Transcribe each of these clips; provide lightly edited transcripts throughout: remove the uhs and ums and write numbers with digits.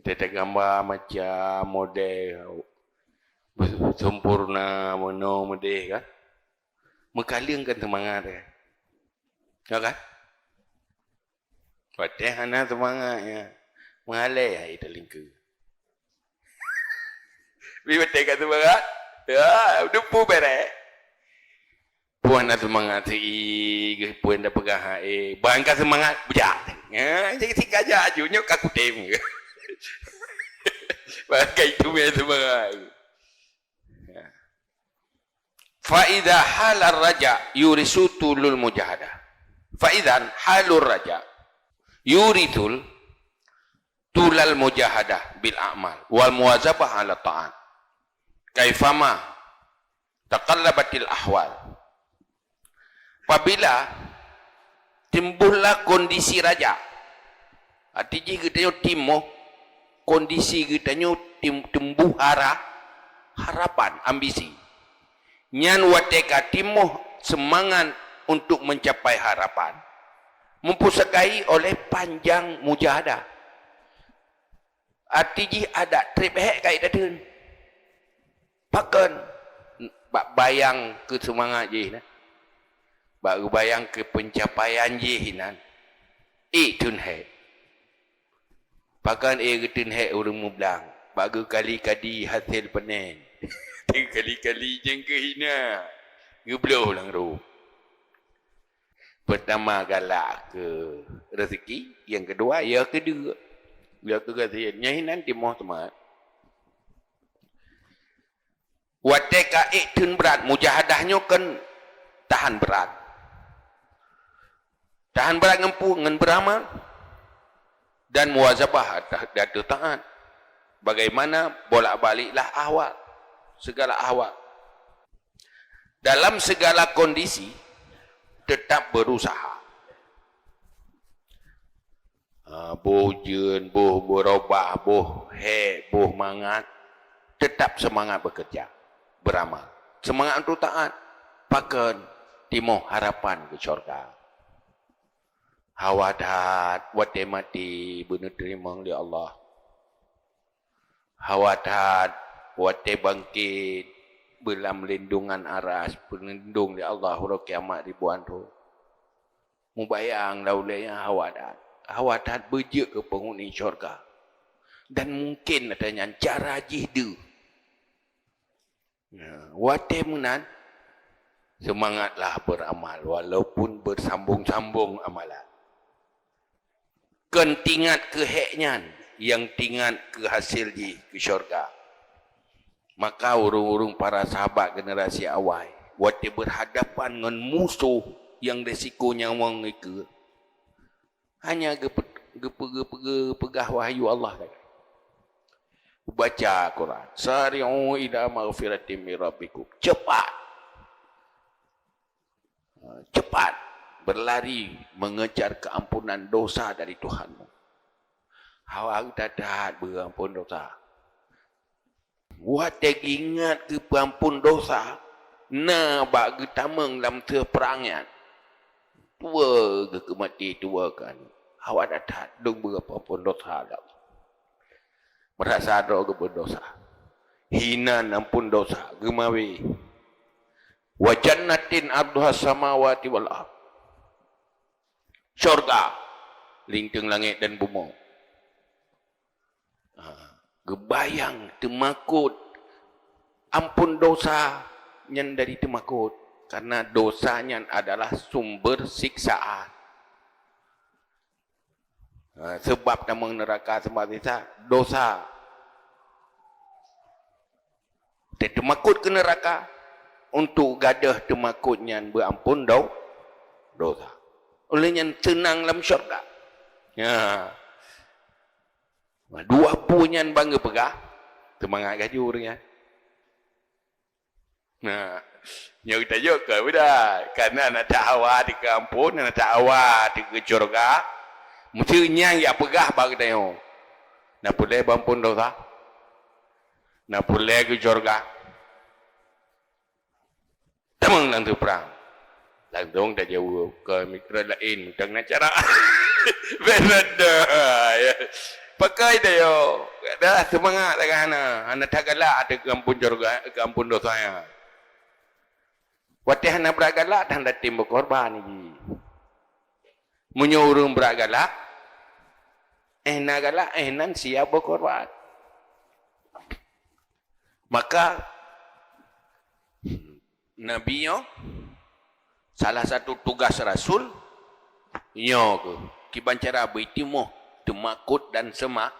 Kita ada gambar macam model sempurna, mono, model kan. Mengkalingkan semangat dia. Ya kan? Patih hana semangatnya. Mengalai ya itu lingku. Bila patih kat semangat. Ya, dupu beres. Puan dah semangat si puan dah pegang bangka semangat bejak. Ya, jadi si gajah ajunya kaku tem. Bangka itu punya semangat. Fa idza halar raja yurisu tulul mujahadah. Fa idzan halur raja yuritul tulal mujahadah bil a'mal wal muwazabah ala ta'at. Kaifama taqallabatil ahwal. Apabila timbullah kondisi raja, artinya kita timo kondisi kita tumbuh harapan, ambisi. Nyan wateka timo semangat untuk mencapai harapan. Mempusakai oleh panjang mujahadah. Artinya ada trip hek kai datun. Pakan bayang ke semangat je nah. Baru bayang ke pencapaian je hinan. Tun hek. Pakan getun hek urang mublang. Baru kali-kali hasil panen. Kali-kali jeng ke hina. Ngebloh lang ru. Pertama galak ke rezeki, yang kedua ya kedua. Ya ke kasihannya hinan timoh temat. Wateka tun berat, mujahadahnya kan tahan berat. Tahan berat ngan beramal dan muwazabah datu taat. Bagaimana bolak-baliklah awal, segala awal. Dalam segala kondisi tetap berusaha. Boh jen, boh berubah, boh boh mangat, tetap semangat bekerja, beramal. Semangat untuk taat, pakan timoh harapan ke syurga. Hawadat wate mati benar terima oleh Allah. Hawadat wate bangkit belam lindungan aras pelindung di Allah huruf kiamat ribuan tu. Mubayang laulanya hawadat berjek ke penghuni syurga. Dan mungkin adanya cara jihdu. Wate menan semangatlah beramal walaupun bersambung-sambung amalan. Kentingat ke heknya yang tingat ke hasil di ke syurga. Maka urung-urung para sahabat generasi awal waktu berhadapan dengan musuh yang resikonya mengikut hanya pegah wahyu Allah. Baca Quran. Sari'u ila maghfiratin min rabbikum. Cepat berlari mengejar keampunan dosa dari Tuhanmu. Hawa dadat berampun dosa. Buat ingat ke pengampun dosa. Na bagi tamang dalam terperangan. Tua ke kemati tua kan. Hawa dadat dong berampun dosa. Merasa ada ke berdosa. Hina ampun dosa. Gemawi. Wa jannatin arduha samawati wal ardh. Syurga lingkung langit dan bumi. Gebayang temakut ampun dosa yang dari temakut karena dosanya adalah sumber siksaan. Sebab nama neraka sebab dosa. Temakut ke neraka untuk gadah temakutnya berampun dosa. Olehnya senang dalam syurga. Ya. Dua punyan bangga pegah. Semangat gajurnya. Nah. Yang kita juga sudah. Karena nak ta'awah di kampung. Nak ta'awah di syurga. Mestinya yang pegah bagi tayo. Nak boleh bampun dosa. Nak boleh ke syurga. Temang nanti perang. Langsung dah jauh ke mikro lain. Dengan cara. Berada. Pakai dia yo. Dah semangat tak ana. Ana tak galak ada kampun surga, kampun dosa ya. Watih ana bergalak dan datim berkorban ni. Menyuruh bergalak. Na galak nan siap berkorban. Maka Nabi yo salah satu tugas Rasul yo ke kibancara beritimuh temakut dan semangat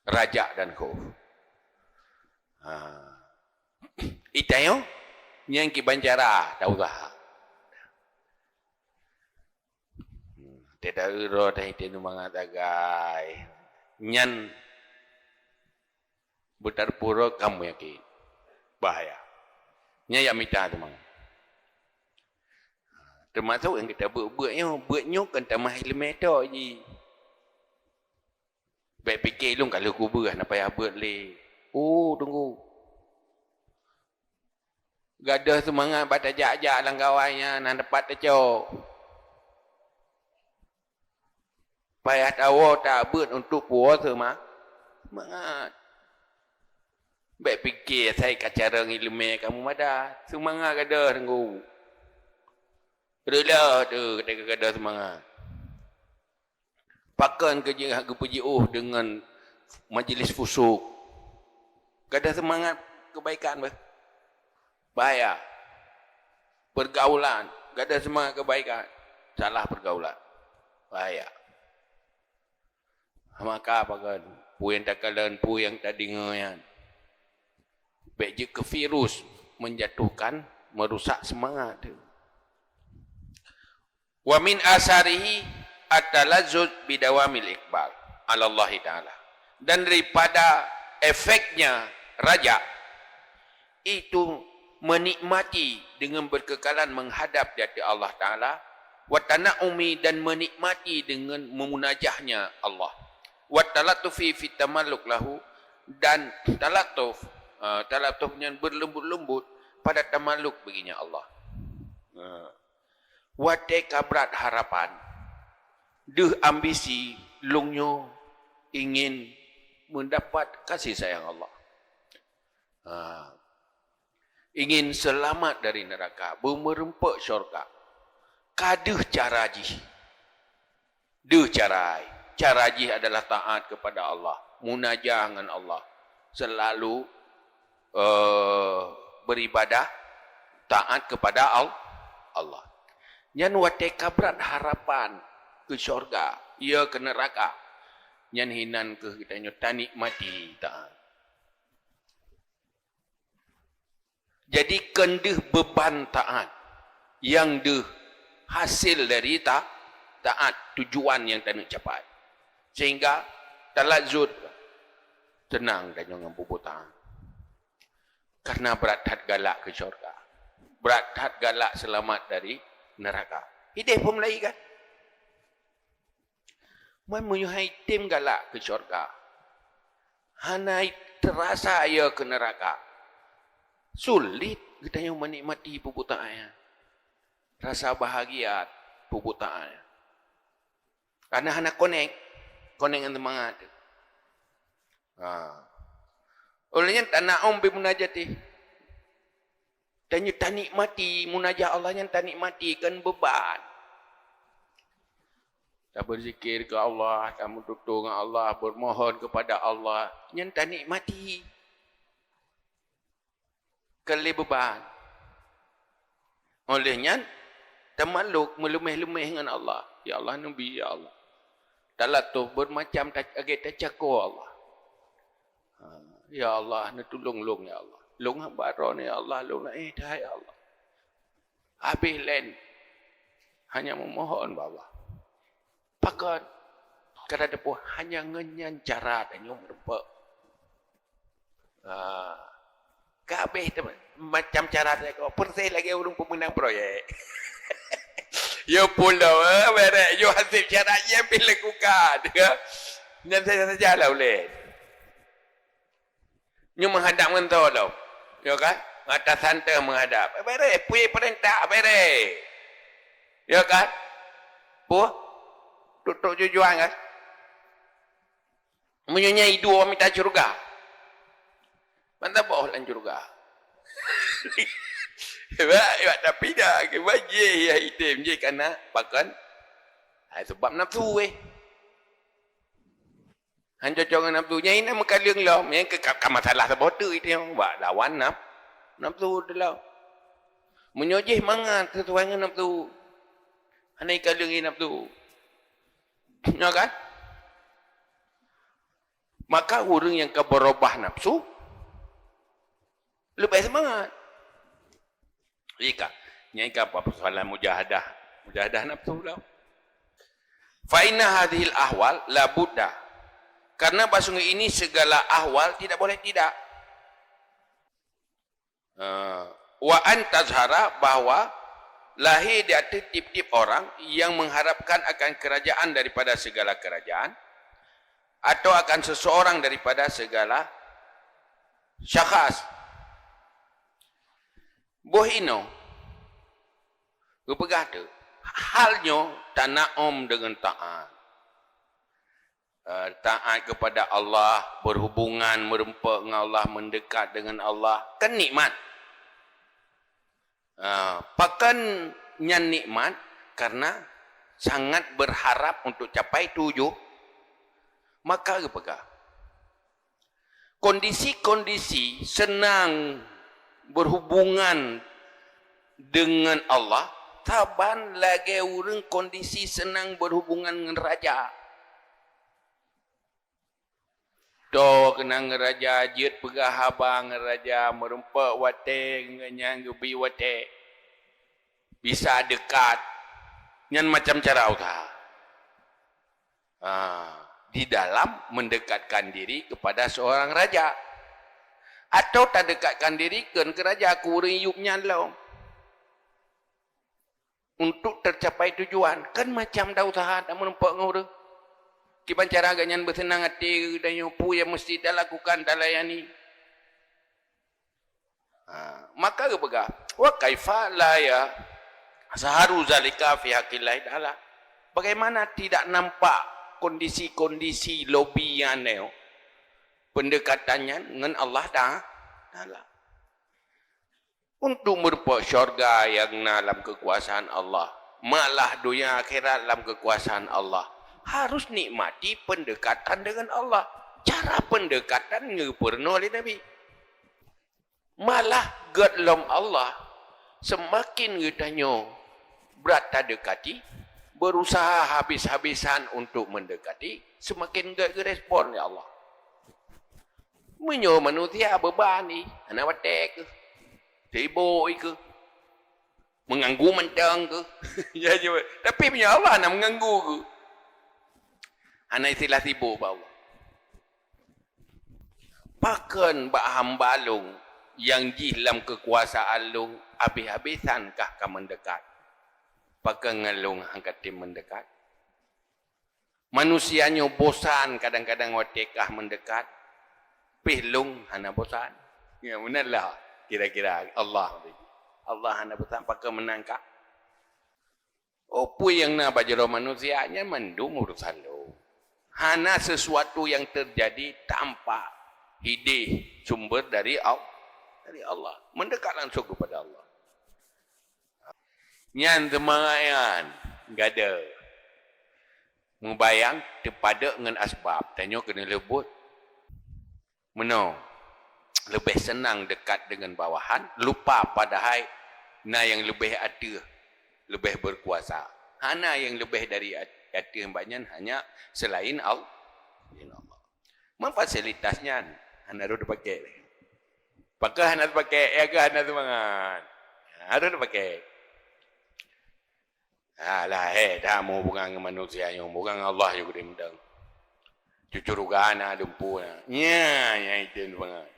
raja dan khauf. Itayo yang kibancara daulah. Tidak ero dah itu mengatakan nyan butar pura kamu yakin bahaya. Nya yang minta tu mang. Termasuk yang kita buatnya kan tamah ilmu tu je. Baik fikir lu kalau kubur nak payah buat le. Oh tunggu. Gadah semangat baca jak-jak lang kawannya nak dapat tecok. Payah tahu tak buat untuk puasa mah. Semangat. Baik fikir saya kacara ilmu kamu madah. Semangat gadah tunggu. Rela tu kata-kata semangat. Pakan kerja harga PJO dengan majlis fusuk. Gadah semangat kebaikan bah. Bahaya. Pergaulan. Gadah semangat kebaikan. Salah pergaulan. Bahaya. Maka pakan. Pu yang tak kalan, pu yang tak dengar. Baik je ke virus menjatuhkan, merusak semangat tu. Wa min asarihi at-talazzuz bidawamil iqbal ala Allah Ta'ala. Dan daripada efeknya raja itu menikmati dengan berkekalan menghadap di hadapan Allah Ta'ala, wa tana'umi dan menikmati dengan memunajahnya Allah, wa talattufi fi tamalluk lahu dan talatufnya berlembut-lembut pada tamalluk baginya Allah. Wate kabrat harapan, deh ambisi lungnyo ingin mendapat kasih sayang Allah. Ingin selamat dari neraka, bermerempak syurga. Kaduh caraji. Duh carai. Caraji adalah taat kepada Allah, munajah dengan Allah. Selalu beribadah, taat kepada Allah. Yang wate kabrat harapan ke syurga, ia ke neraka. Yang hinan ke kita tanik mati taat. Jadi kendih beban taat yang deh hasil dari taat tujuan yang tak nak capai. Sehingga talazud tenang dan jangan bubut taat. Karena berat hat galak ke syurga. Berat hat galak selamat dari neraka. Hidup pun lagi kan? Menyuhai tim galak ke syurga. Hanai terasa ia ke neraka. Sulit kita yang menikmati puputaannya. Rasa bahagia puputaannya. Karena anak connect dengan semangat. Olehnya tak nak bermunajat dan tak nikmati munajat Allah yang tak nikmati kan beban. Tak berzikir ke Allah, tak bertutur dengan Allah, bermohon kepada Allah yang tak nikmati. Kali beban. Olehnya tamaluk melemeh-lemeh dengan Allah. Ya Allah Nabi, ya Allah. Talatuf bermacam agak tercakur Allah. Ya Allah, nak tolong ya Allah. Long hamba ron ya Allah, long dah ya Allah. Habis lain hanya memohon Allah. Pakat kada depo hanya ngenyan cara dan yang merempak. Kabeh teman macam cara saya kau persih lagi urung pemenang proyek. Yo pulau berek yo hasil cara yang dilakukan ya. Dan saya saja lah boleh. Nyu menghadap dengan tahu tau. Ya kan? Atas santai menghadap. Berek punya perintah berek. Ya kan? Tutup jujuan kan? Menyonyai dua minta syurga. Mantap boh lan syurga. Tapi dah ke bagi ya item je kana pakan. Sebab nafsu Han cocok dengan nafsu. Yang ini makan liang lah. Yang ke masalah sebab tu itu yang buat lawan nafsu tu lah. Menyojih mangat sesuai dengan nafsu. Han ikan liang nafsu. Ya kan? Maka orang yang berubah nafsu lebih semangat. Ika, nyai apa persoalan mujahadah nafsu lah. Fa inna hadhil ahwal la budda. Karena basungnya ini segala ahwal tidak boleh tidak. Wa antazhara bahwa lahir di hati tip-tip orang yang mengharapkan akan kerajaan daripada segala kerajaan atau akan seseorang daripada segala syakhs. Bohino gepegah tu halnya tana'um dengan taat. Taat kepada Allah, berhubungan, merempak dengan Allah, mendekat dengan Allah, kan nikmat. Pakan yang nikmat karena sangat berharap untuk capai tujuh. Maka apakah kondisi-kondisi senang berhubungan dengan Allah, taban lagi orang kondisi senang berhubungan dengan raja. Do kena ngeraja jit pegah habang ngeraja merempak wate nganyang gebi wate bisa dekat nyan macam cara usaha di dalam mendekatkan diri kepada seorang raja atau tak dekatkan diri ke raja kuriyupnya lo untuk tercapai tujuan kan macam dah usaha dah merempak ngurus kiban cara ganyan bersenang hati dan yupu yang mesti dah lakukan dah layani. Maka kepegah wa kaifa la ya saharu zalika fi haqqillah taala. Bagaimana tidak nampak kondisi-kondisi lobian pendekatannya dengan Allah taala. Untuk merupakan syurga yang dalam kekuasaan Allah, malah dunia akhirat dalam kekuasaan Allah. Harus nikmati pendekatan dengan Allah. Cara pendekatan pernah oleh Nabi. Malah gedlom Allah semakin kitanya berat tak dekati, berusaha habis-habisan untuk mendekati, semakin gak respon ya Allah. Menyo manusia beban ni, anak watek ke, sibuk ke, mengganggu mentang ke. Tapi punya Allah nak mengganggu ke. Anak istilah sibuk bahawa pakan bak hambalung yang jihlam kekuasaan lung habis-habisankah kau mendekat pakan ngalung angkat tim mendekat manusianya bosan kadang-kadang watekah mendekat pihlung hana bosan ya benarlah kira-kira Allah hana bosan pakan menangkap apa yang nak bajaro manusianya mendung urusan lu hana sesuatu yang terjadi tanpa hidih sumber dari Allah. Mendekat langsung kepada Allah. Nyan semangayan. Gak ada. Membayang terpada dengan asbab. Tanya kena lebut. Mana? Lebih senang dekat dengan bawahan. Lupa padahal na yang lebih ada. Lebih berkuasa. Hana yang lebih dari ada hambanya hanya selain Allah. Memfasilitasnya anda harus pakai. Pakai anda pakai, ya ke anda semangat. Harus pakai. Alah, dah mau bukan manusia yang bukan Allah yang gede mendang. Cucurugan ada empu. Ya itu semangat.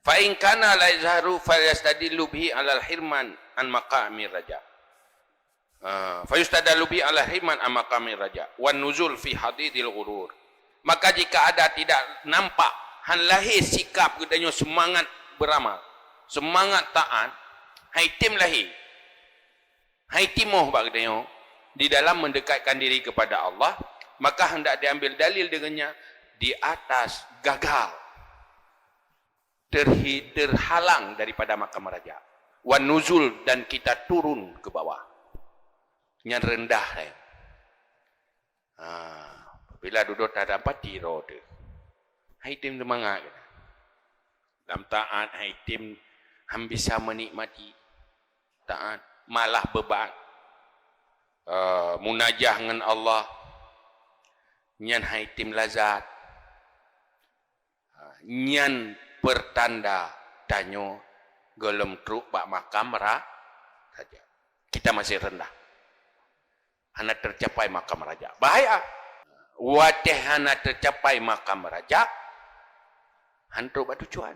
Fa in kana la yazharu falyastadillu bihi 'ala al-hirman an maqami raja. Fayustadalu bi ala himan amaqamir raja wan nuzul fi hadidil ghurur. Maka jika ada tidak nampak han lahir sikap gedanya semangat beramal, semangat taat, hai tim lahir. Hai timoh bak gedanya di dalam mendekatkan diri kepada Allah maka hendak diambil dalil dengannya di atas gagal, terhalang daripada makam raja. Wan nuzul, dan kita turun ke bawah. Yang rendah. Bila duduk tak dapat tiro tu. Hai tim semangat. Dalam taat, hai tim bisa menikmati taat, malah beban. Munajah dengan Allah. Nyan hai tim lazat. Nyan pertanda tanyo golem truk bak makam raja. Kita masih rendah. Hana tercapai makam raja. Bahaya. Watih hana tercapai makam raja, hantu batu cuan.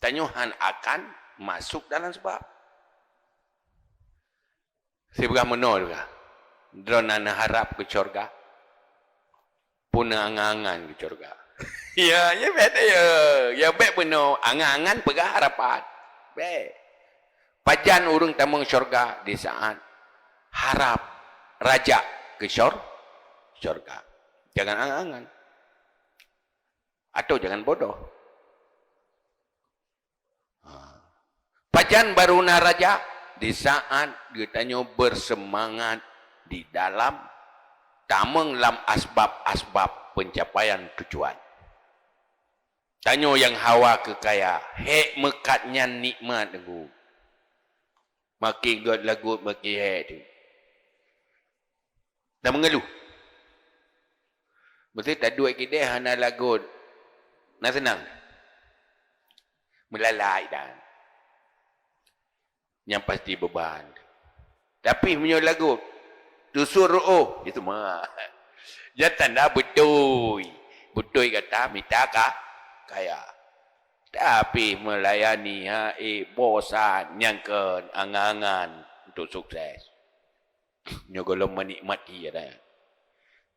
Tanyo han akan masuk dalam sebab. Sebab menol ka. Drona harap ke syurga. Puna angan-angan ke syurga. Ya bet ya. Ya bet benar. Angan-angan pegah harapan. Bet. Pajan urung tamang syurga di saat harap raja ke syurga. Jangan angan-angan. Atau jangan bodoh. Pajan baruna raja di saat dia tanya bersemangat di dalam tameng lam asbab-asbab pencapaian tujuan. Tanya yang hawa kekaya, hek mekatnya nikmat lagu. Makin god lagu makin hek tu. Dah mengeluh. Betul tak duit kita hana lagu. Nak senang. Melalai dah. Yang pasti beban. Tapi punya lagu tusur roh itu mah. Jangan dah betul. Betul kata minta kaya. Tapi melayani bosan nyangkan angan-angan untuk sukses. Nyogolong menikmati ada.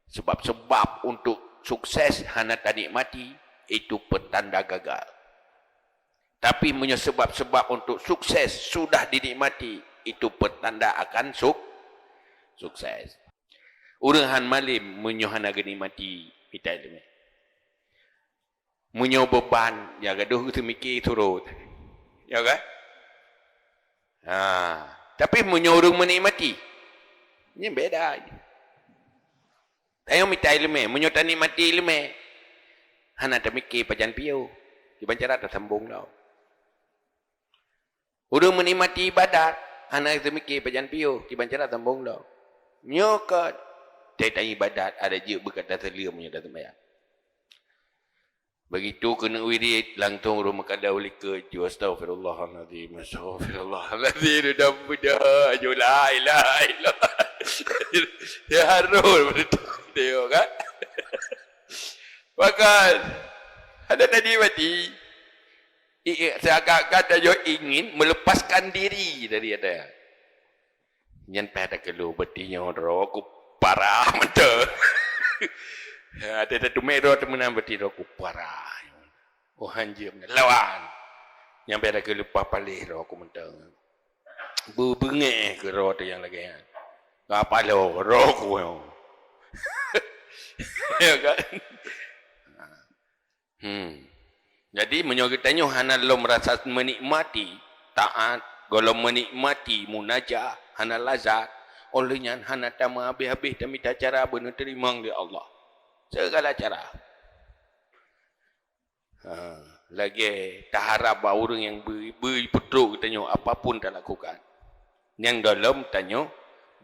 Sebab-sebab untuk sukses hana tak nikmati itu petanda gagal. Tapi punya sebab-sebab untuk sukses sudah dinikmati itu petanda akan sukses. Urang malim menyohana genikmati kita ilmu. Munyo beban ya gaduh tu mikir turut. Ya kan? Tapi munyo urang menikmati. Ini beda. Ayo minta ilmu, munyo tak nikmati ilmu. Hana tak mikir pajan piu. Di bancara tak sambung lau. Urang menikmati ibadat, hana tak mikir pajan piu. Di bancara sambung lau. Nyokot. Tentang ibadat ada je berkata selia punya datang bayar. Begitu kena wirid langtung rumah kada ulika ju astaghfirullahalazim astaghfirullahalazim dah mudah ju la ilaha illallah. Ya harul betul dia kan. Bahkan ada tadi mati. Saya kata yo ingin melepaskan diri dari ada. Yang pada kelu betinya roku parah betul. Ada tu mero temenan beti roku parah. Oh hanjir lawan. Yang pada kelu papalih roku mentang. Bengek ke ro tu yang lagi. Apa lo roku. Ya kan? Jadi menyogitannya hana lo merasa menikmati taat, kalau menikmati munajah, hana lazat, olehnya hana tama habis-habis dan minta cara benar terima oleh Allah. Segala cara. Lagi tak harap orang yang beri petruk tanya apapun tak lakukan. Yang dalam tanya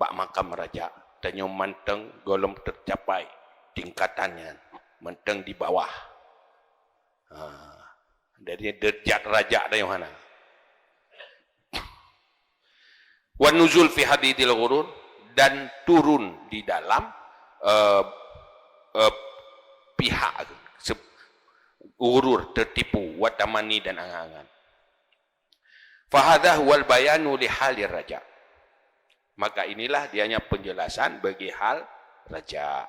bak makam raja, tanya manteng golom tercapai tingkatannya, manteng di bawah. Dari derajat raja ada yang mana? Wan nuzul fi hadidil ghurur, dan turun di dalam pihak ghurur, tertipu, watamani dan angan-angan. Fahadha wal bayanu li halir raja. Maka inilah dianya penjelasan bagi hal raja.